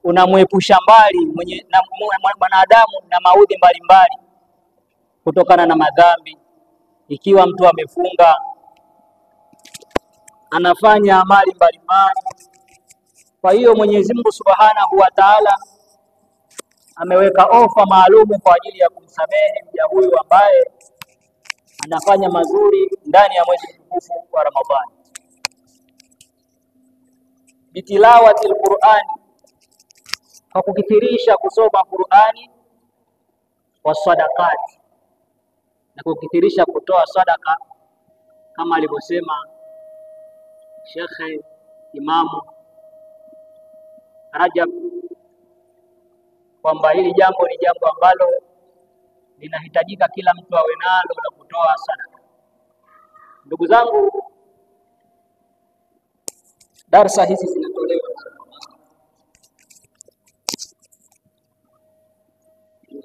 unamwepusha mbali mwanadamu na maudhi mbalimbali kutokana na madhambi. Ikiwa mtu amefunga, anafanya amali mbalimbali, kwa hiyo Mwenyezi Mungu Subhanahu wa Ta'ala ameweka ofa maalumu kwa ajili ya kumsamehe mja huyu ambaye anafanya mazuri ndani ya mwezi mtukufu wa Ramadhani. Bitilawati al-Qur'ani, kwa kukithirisha kusoma Qur'ani, wa sadaqati, na kukithirisha kutoa sadaka, kama alivyosema Sheikh Imamu Rajab kwamba hili jambo ni jambo ambalo linahitajika kila mtu awe nalo na kutoa sadaka. Ndugu zangu, darasa hizi zinatolewa,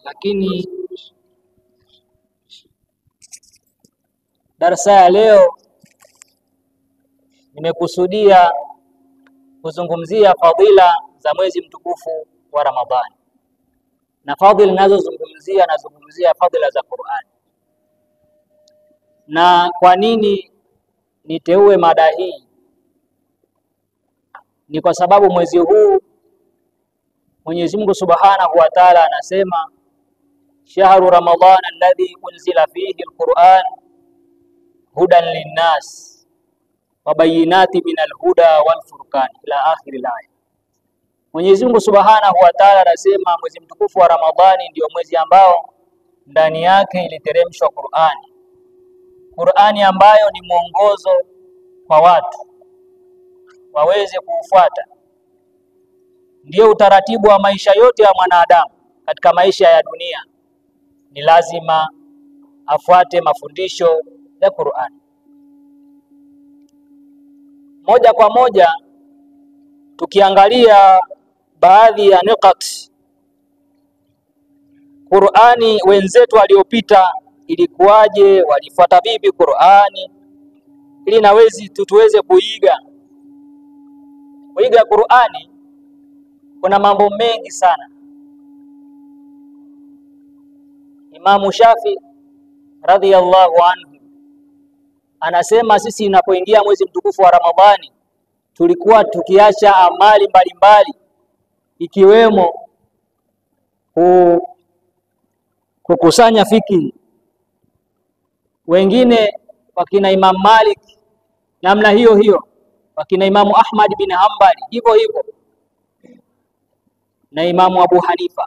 lakini darasa ya leo nimekusudia kuzungumzia fadhila za mwezi mtukufu wa Ramadhani, na fadhila ninazozungumzia fadhila za Qur'ani. Na kwa nini niteue mada hii? Ni kwa sababu mwezi huu Mwenyezi Mungu Subhanahu wa Ta'ala anasema, shahru ramadhana alladhi unzila fihi alquran hudan linnas wa bayinati min alhuda wal furqan, ila akhir alaya. Mwenyezi Mungu Subhanahu wa Ta'ala anasema mwezi mtukufu wa Ramadhani ndio mwezi ambao ndani yake iliteremshwa Qur'ani. Qur'ani ambayo ni mwongozo kwa watu waweze kuufuata. Ndio utaratibu wa maisha yote ya mwanadamu katika maisha ya dunia, ni lazima afuate mafundisho ya Qur'ani. Moja kwa moja tukiangalia baadhi ya nukat Qur'ani, wenzetu waliopita ilikuwaje, walifuata vipi Qur'ani, ili nawezi tuweze kuiga Qur'ani. Kuna mambo mengi sana. Imamu Shafi radhiyallahu anhu anasema, sisi inapoingia mwezi mtukufu wa Ramadhani tulikuwa tukiacha amali mbalimbali, ikiwemo kukusanya fikiri. Wengine wakina Imam Malik namna hiyo, wakina Imamu Ahmad bin Hanbali hivyo, na Imamu Abu Hanifa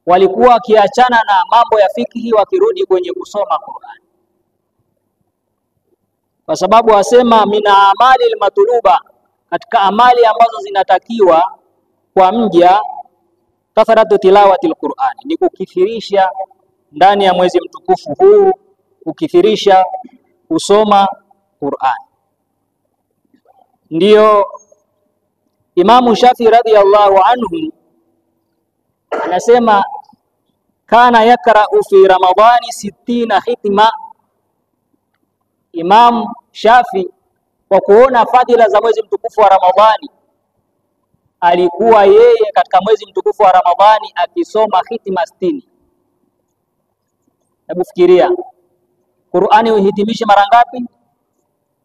walikuwa wakiachana na mambo ya fikihi wakirudi kwenye kusoma Qur'an, kwa sababu wasema mina amali almatluba, katika amali ambazo zinatakiwa kwa mja, kathratu tilawati alquran, ni kukithirisha ndani ya mwezi mtukufu huu, kukithirisha kusoma Qur'an. Ndiyo Imamu Shafi radhiyallahu anhu anasema, kana yakra'u fi Ramadhani 60 khitma. Imam Shafi kwa kuona fadhila za mwezi mtukufu wa Ramadhani, alikuwa yeye katika mwezi mtukufu wa Ramadhani akisoma khitma 60. Hebu fikiria, Qur'ani uhitimishe mara ngapi?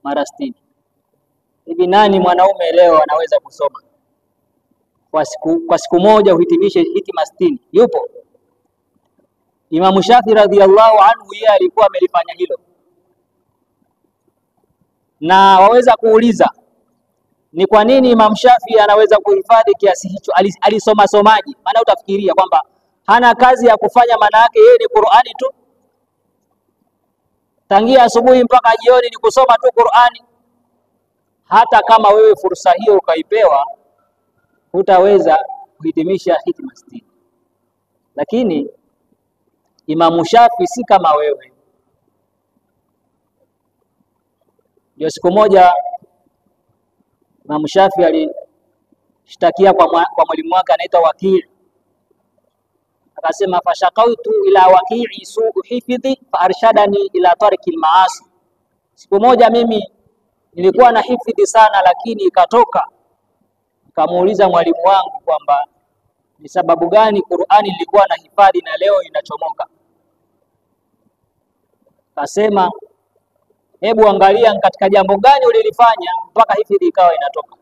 Mara 60. Hivi nani mwanaume leo anaweza kusoma kwa siku moja uhitimishe hitima 60? Yupo? Imam Shafi radhiyallahu anhu yeye alikuwa amelifanya hilo. Na waweza kuuliza, ni kwa nini Imam Shafi anaweza kuhifadhi kiasi hicho? Alisoma somaji? Maana utafikiria kwamba hana kazi ya kufanya, maana yake yeye ni Qur'ani tu, tangia asubuhi mpaka jioni ni kusoma tu Qur'ani. Hata kama wewe fursa hiyo ukaipewa, hutaweza kuhitimisha hitima 60. Lakini Imam Shafi si kama wewe. Ndio siku moja Imam Shafi alishtakia kwa mwalimu wake anaitwa Wakii. Akasema, fashakautu ila Wakii su'u hifdhi fa arshadani ila tarki al-maasi. Siku moja mimi nilikuwa na hifadhi sana, lakini ikatoka. Nikamuuliza mwalimu wangu kwamba ni sababu gani Qur'ani ilikuwa na hifadhi na leo inachomoka? Kasema hebu angalia katika jambo gani ulilifanya mpaka hifadhi ikawa inatoka.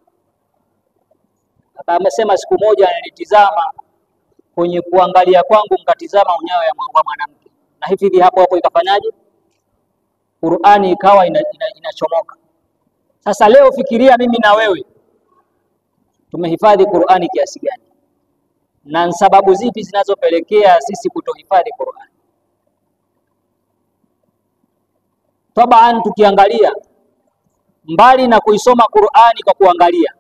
Amesema siku moja nilitizama kwenye kuangalia kwangu mkatizama unyayo ya mwanamke, na hifadhi hapo hapo ikafanyaje? Qur'ani ikawa inachomoka. Sasa leo fikiria mimi na wewe tumehifadhi Qur'ani kiasi gani, na sababu zipi zinazopelekea sisi kutohifadhi Qur'ani? Tabaan, tukiangalia mbali na kuisoma Qur'ani kwa kuangalia,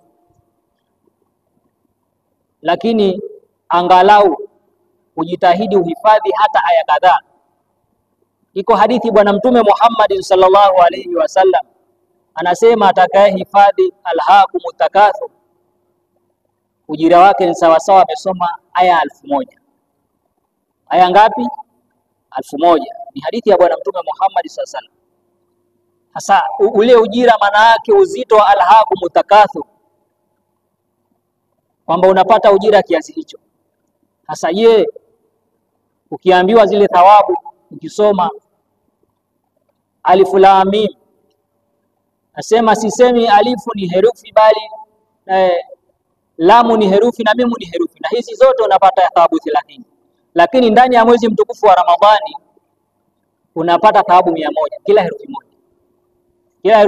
lakini angalau ujitahidi uhifadhi hata aya kadhaa. Iko hadithi Bwana Mtume Muhammad sallallahu alaihi wasallam anasema, atakayehifadhi alhaakumut takathur, ujira wake ni sawa sawa amesoma aya 1000. Aya ngapi? 1000. Ni hadithi ya Bwana Mtume Muhammad sallallahu alaihi wasallam. Sasa ule ujira maana yake uzito wa alhaakumut takathur, kwamba unapata ujira kiasi hicho. Sasa je, ukiambiwa zile thawabu ukisoma alifu lam mim, nasema sisemi alifu ni herufi bali lamu ni herufi na mimu ni herufi, na hizi zote unapata thawabu 30, lakini ndani ya mwezi mtukufu wa Ramadhani unapata thawabu 100 kila herufi moja, kila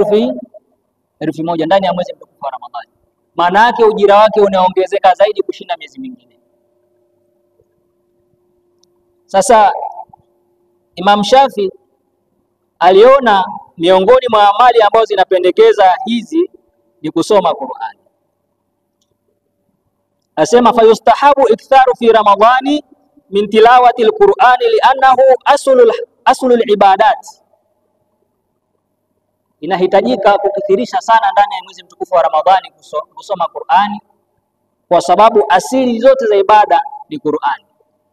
herufi moja ndani ya mwezi mtukufu wa Ramadhani. Maana yake ujira wake unaongezeka zaidi kushinda miezi mingine. Sasa Imam Shafi aliona miongoni mwa amali ambazo zinapendekeza hizi ni kusoma Qur'ani. Asema fayustahabu iktharu fi Ramadhani min tilawati alqur'ani li'annahu aslul ibadat. Inahitajika kukithirisha sana ndani ya mwezi mtukufu wa Ramadhani kusoma Qur'ani, kwa sababu asili zote za ibada ni Qur'ani.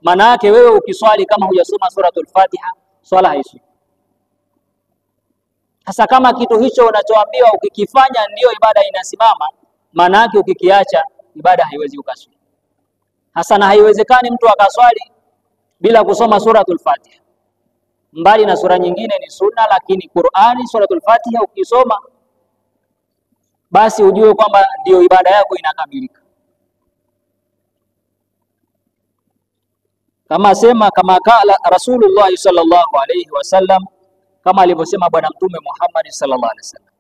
Maana yake wewe ukiswali kama hujasoma suratul Fatiha, swala haisi. Sasa kama kitu hicho unachoambiwa ukikifanya ndio ibada inasimama, maana yake ukikiacha ibada haiwezi ukaswali. Hasa na haiwezekani mtu akaswali bila kusoma suratul Fatiha. Mbali na sura nyingine ni sunna, lakini Qur'ani suratul Fatiha ukisoma basi ujue kwamba ndio ibada yako inakamilika. Kama sema kama kala Rasulullah sallallahu alayhi wasallam, kama alivyosema Bwana Mtume Muhammad sallallahu alayhi wasallam,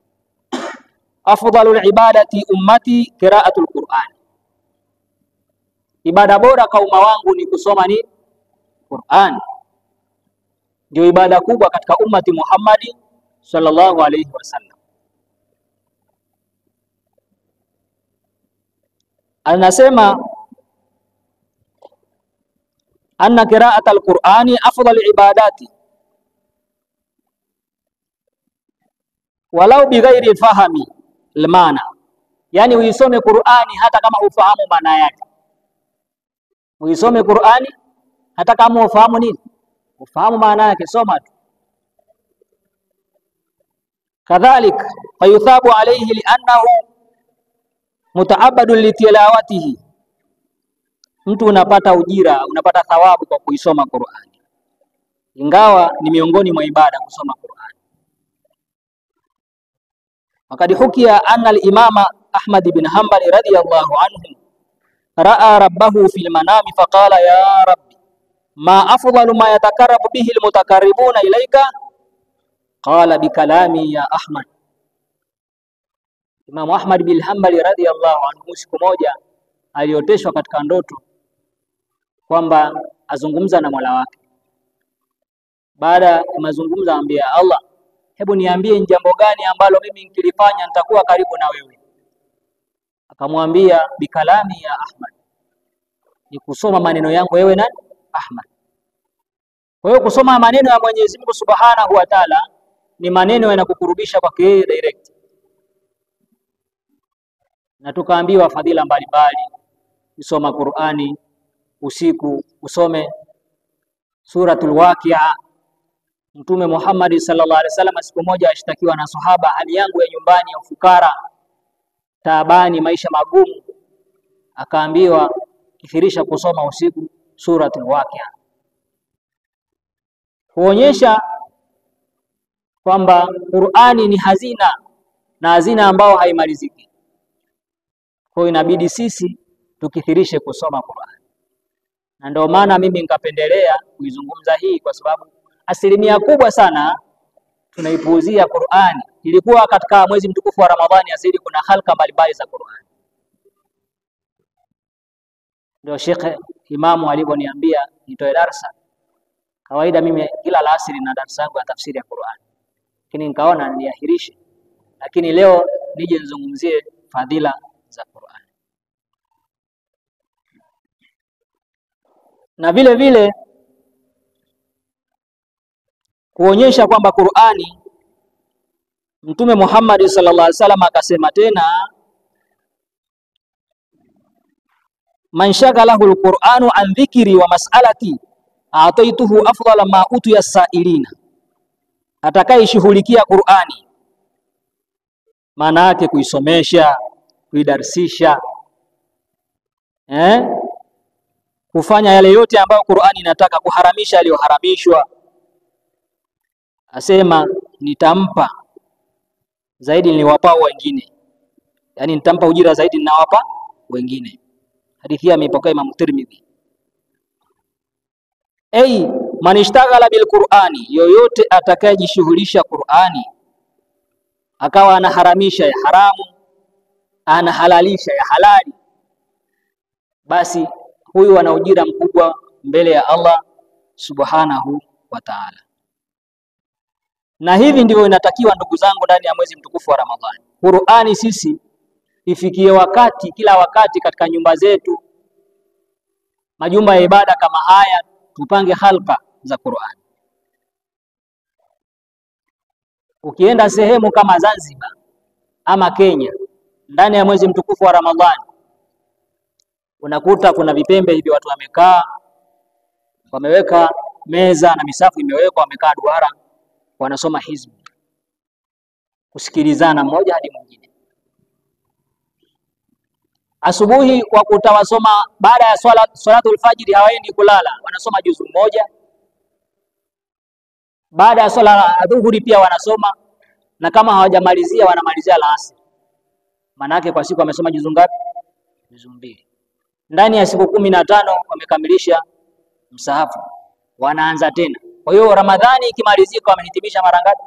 afdalul ibadati ummati qira'atul Qur'an, ibada bora kwa umma wangu ni kusoma ni Qur'an. Ndio ibada kubwa katika ummati Muhammad sallallahu alayhi wasallam. Anasema anna qira'at al-Qur'ani afdal ibadati walau bighairi fahami al-maana, yani uisome Qur'ani hata kama hufahamu maana yake. Uisome Qur'ani hata kama hufahamu nini, ufahamu maana yake, soma tu. Kadhalik fayuthabu alayhi li'annahu muta'abbadun litilawatihi, mtu unapata ujira, unapata thawabu kwa kuisoma Qur'ani, ingawa ni miongoni mwa ibada kusoma Qur'ani. Wakati hukia anna al-imama Ahmad ibn Hanbal radiyallahu anhu ra'a rabbahu fil manami faqala ya rabbi ma afdalu ma yatakarrabu bihi al-mutakarribuna ilayka, qala bikalami ya Ahmad. Imam Ahmad bin Hanbal radiyallahu anhu siku moja alioteshwa katika ndoto kwamba azungumza na Mola wake. Baada ya mazungumzo anambia Allah, hebu niambie ni jambo gani ambalo mimi nikilifanya nitakuwa karibu na wewe. Akamwambia bikalami ya Ahmad, ni kusoma maneno yangu wewe nani? Ahmad. Kwa hiyo kusoma maneno ya Mwenyezi Mungu Subhanahu wa Ta'ala ni maneno yanakukurubisha kwake yeye direct. Na tukaambiwa fadhila mbalimbali, usoma Qur'ani usiku, usome suratul Waqi'a. Mtume Muhammad sallallahu alaihi wasallam siku moja ashtakiwa na sahaba, hali yangu ya nyumbani ya ufukara, taabani, maisha magumu. Akaambiwa kithirisha kusoma usiku suratul Waqi'a, kuonyesha kwamba Qur'ani ni hazina na hazina ambao haimaliziki. Kwa hiyo inabidi sisi tukithirishe kusoma Qur'ani, na ndio maana mimi nikapendelea kuizungumza hii, kwa sababu asilimia kubwa sana tunaipuuzia Qur'ani. Ilikuwa katika mwezi mtukufu wa Ramadhani asili kuna halka mbalimbali za Qur'ani. Ndio Sheikh Imamu alivyoniambia nitoe darasa. Kawaida mimi kila alasiri na darasa yangu ya tafsiri ya Qur'ani, lakini nikaona niahirishe, lakini leo nije nizungumzie fadhila za Qur'ani. Na vile vile kuonyesha kwamba Qur'ani, Mtume Muhammad sallallahu alaihi wasallam akasema tena, man shagalahu alqur'anu an dhikri wa mas'alati ataituhu afdala ma utiya sailina, atakayeshughulikia Qur'ani, maana yake kuisomesha, kuidarsisha, kufanya yale yote ambayo Qur'ani inataka, kuharamisha aliyoharamishwa, asema nitampa zaidi niliwapao wengine, yani nitampa ujira zaidi ninawapa wengine. Hadithi hii imepokea Imam Tirmidhi. Man ishtaghala bil Qur'ani, yoyote atakayejishughulisha Qur'ani, akawa anaharamisha ya haramu, anahalalisha ya halali, basi huyu ana ujira mkubwa mbele ya Allah subhanahu wa ta'ala. Na hivi ndivyo inatakiwa ndugu zangu ndani ya mwezi mtukufu wa Ramadhani. Qur'ani sisi ifikie wakati, kila wakati katika nyumba zetu, majumba ya ibada kama haya, tupange halqa za Qur'ani. Ukienda sehemu kama Zanzibar ama Kenya ndani ya mwezi mtukufu wa Ramadhani, unakuta kuna vipembe hivi watu wamekaa, wameweka meza na misafu imewekwa, wamekaa duara, wanasoma hizbu, kusikilizana mmoja hadi mwingine. Asubuhi kwa kutawasoma, baada ya salatul fajr hawaendi kulala, wanasoma juzu moja. Baada ya swala adhuhuri pia wanasoma, na kama hawajamalizia wanamalizia alasiri. Manake kwa siku wamesoma juzu ngapi? Juzu 2. Ndani ya siku 15 wamekamilisha msahafu, wanaanza tena. Kwa hiyo Ramadhani ikimalizika wamehitimisha mara ngapi?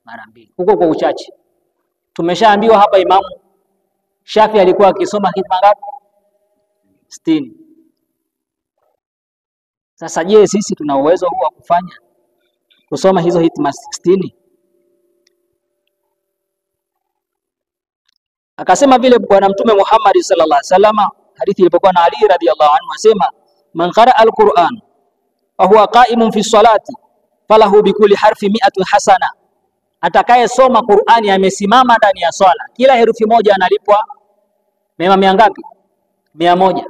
Mara 2. Huko kwa uchache. Tumeshaambiwa hapa Imamu Shafi alikuwa akisoma hitma ngapi? 60. Sasa je, sisi tuna uwezo huu wa kufanya kusoma hizo hitma 60? Akasema vile bwana Mtume Muhammad sallallahu alaihi wasallam, hadithi ilipokuwa na Ali radhiyallahu anhu, asema man qara al-Qur'an wa huwa qa'imun fi salati falahu bikulli harfi 100 hasana, atakaye soma Qur'ani amesimama ndani ya swala, kila herufi moja analipwa mema 100 ngapi? 100.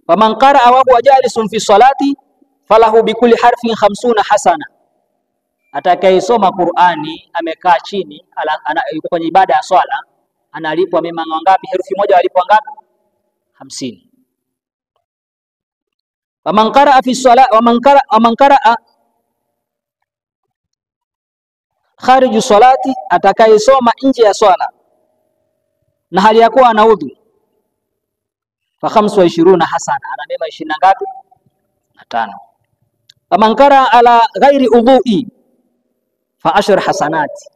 Wa man qara wa huwa jalisun fi salati falahu bikulli harfin 50 hasana, atakaye soma Qur'ani amekaa chini, yuko kwenye ibada ya swala, analipwa mema ngapi? Herufi moja alipwa ngapi? 50. Wa man qara fi salati wa man qara khariju salati, atakayesoma nje ya swala na hali ya kuwa ana udhu, fa 25 hasana, ana mema 20 ngapi? 5. Wa man qara ala ghairi udhu'i fa 10 hasanati,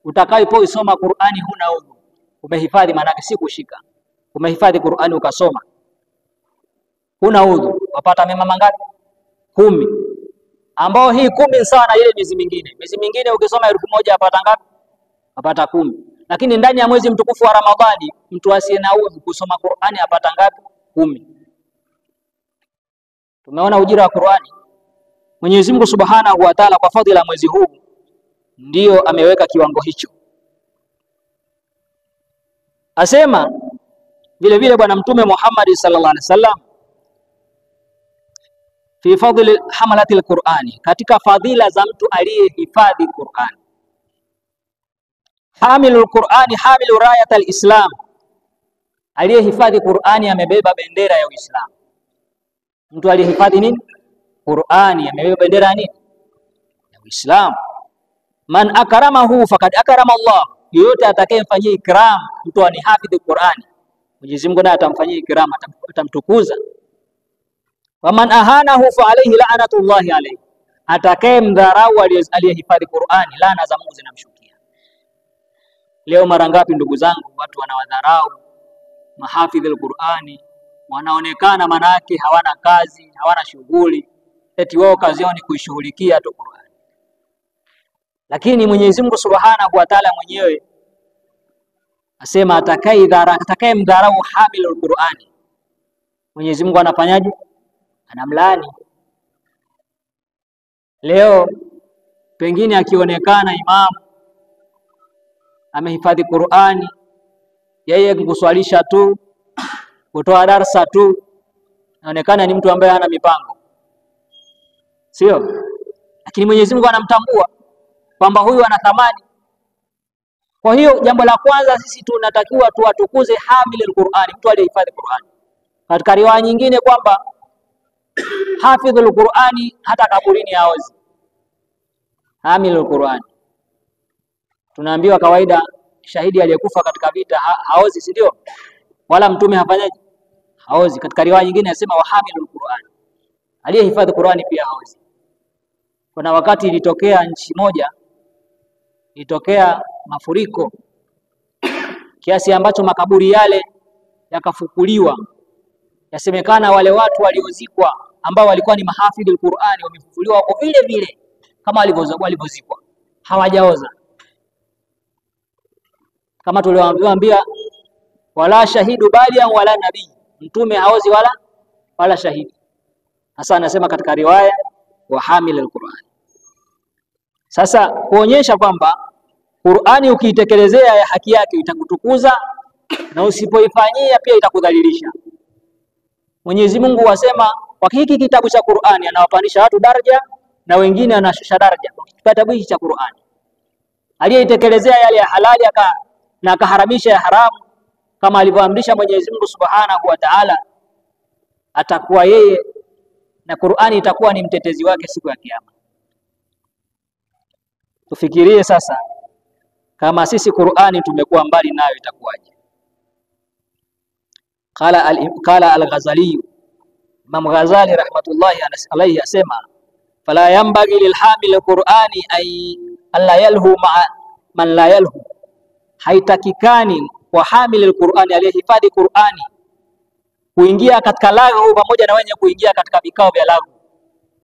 utakayeisoma Qur'ani huna udhu, umehifadhi, maana si kushika, umehifadhi Qur'ani ukasoma huna udhu, wapata mema mangapi? 10, ambao hii 10 sawa na ile miezi mingine. Miezi mingine ukisoma herufi moja apata ngapi? Apata 10. Lakini ndani ya mwezi mtukufu wa Ramadhani mtu asiye na udhu kusoma Qur'ani apata ngapi? 10. Tumeona ujira wa Qur'ani. Mwenyezi Mungu Subhanahu wa Ta'ala kwa fadhila ya mwezi huu ndio ameweka kiwango hicho. Asema vile vile bwana Mtume Muhammad sallallahu alaihi wasallam, fi fadhili hamalati al-Qur'ani, katika fadhila za mtu aliyehifadhi Qur'ani. Hamilul Qur'ani hamilu rayat al-Islam, Aliyehifadhi Qur'ani amebeba bendera ya Uislamu. Mtu aliyehifadhi nini? Qur'ani amebeba bendera nini? Ya Uislamu. Man akramahu faqad akrama Allah, yoyote atakayemfanyia ikram mtu anihifadhi Qur'ani, Mwenyezi Mungu naye atamfanyia ikram, atamtukuza. Wa man ahanahu fa alayhi la'natullahi alayhi, atakayemdharau aliyehifadhi Qur'ani, laana za Mungu zinamshukia. Leo mara ngapi ndugu zangu watu wanawadharau mahafidhi al-Qur'ani, wanaonekana manake hawana kazi, hawana shughuli, eti wao kazi yao ni kuishughulikia tu Qur'ani. Lakini Mwenyezi Mungu Subhanahu wa Ta'ala mwenyewe asema atakayemdharau hamilul Qur'ani, Mwenyezi Mungu anafanyaje? Anamlaani. Leo pengine akionekana imamu amehifadhi Qur'ani, yeye kuswalisha tu, kutoa darasa tu, anaonekana ni mtu ambaye hana mipango, sio? Lakini Mwenyezi Mungu anamtambua kwamba huyu ana thamani. Kwa hiyo jambo la kwanza sisi tunatakiwa tuwatukuze hamilul Qur'ani, mtu aliyehifadhi Qur'ani. Katika riwaya nyingine kwamba hafidhul Qur'ani hata kaburini haozi. Hamilul Qur'ani, tunaambiwa kawaida shahidi aliyekufa katika vita haozi, si ndio? Wala mtume hafanyaje? Haozi. Katika riwaya nyingine yasema wahamilul Qur'ani, aliyehifadhi Qur'ani pia haozi. Kuna wakati ilitokea nchi moja, ilitokea mafuriko kiasi ambacho makaburi yale yakafukuliwa. Yasemekana wale watu waliozikwa ambao walikuwa ni mahafidhul Qur'ani wamefufuliwa wako vile vile kama walivyozikwa, hawajaoza. Kama tuliowaambia wala shahidu bali wala nabii, mtume haozi wala shahidi. Sasa anasema katika riwaya wa hamilul Qur'ani. Sasa kuonyesha kwamba Qur'ani ukiitekelezea ya haki yake itakutukuza, na usipoifanyia pia itakudhalilisha. Mwenyezi Mungu wasema kwa hiki kitabu cha Qur'ani anawapandisha watu daraja na wengine anashusha daraja. Kitabu hiki cha Qur'ani aliyeitekelezea yale ya halali na akaharamisha ya haramu kama alivyoamrisha Mwenyezi Mungu Subhanahu wa Ta'ala, atakuwa yeye na Qur'ani itakuwa ni mtetezi wake siku ya kiyama. Tufikirie sasa, kama sisi Qur'ani tumekuwa mbali nayo itakuwaje? Qala al-Ghazali, Imam Ghazali rahmatullahi alayhi asema fala yanbaghi lilhamil Qur'ani ay alla yalhu ma man la yalhu, haitakikani kwa hamil Qur'ani aliyehifadhi Qur'ani kuingia katika laghu pamoja na wenye kuingia katika vikao vya laghu.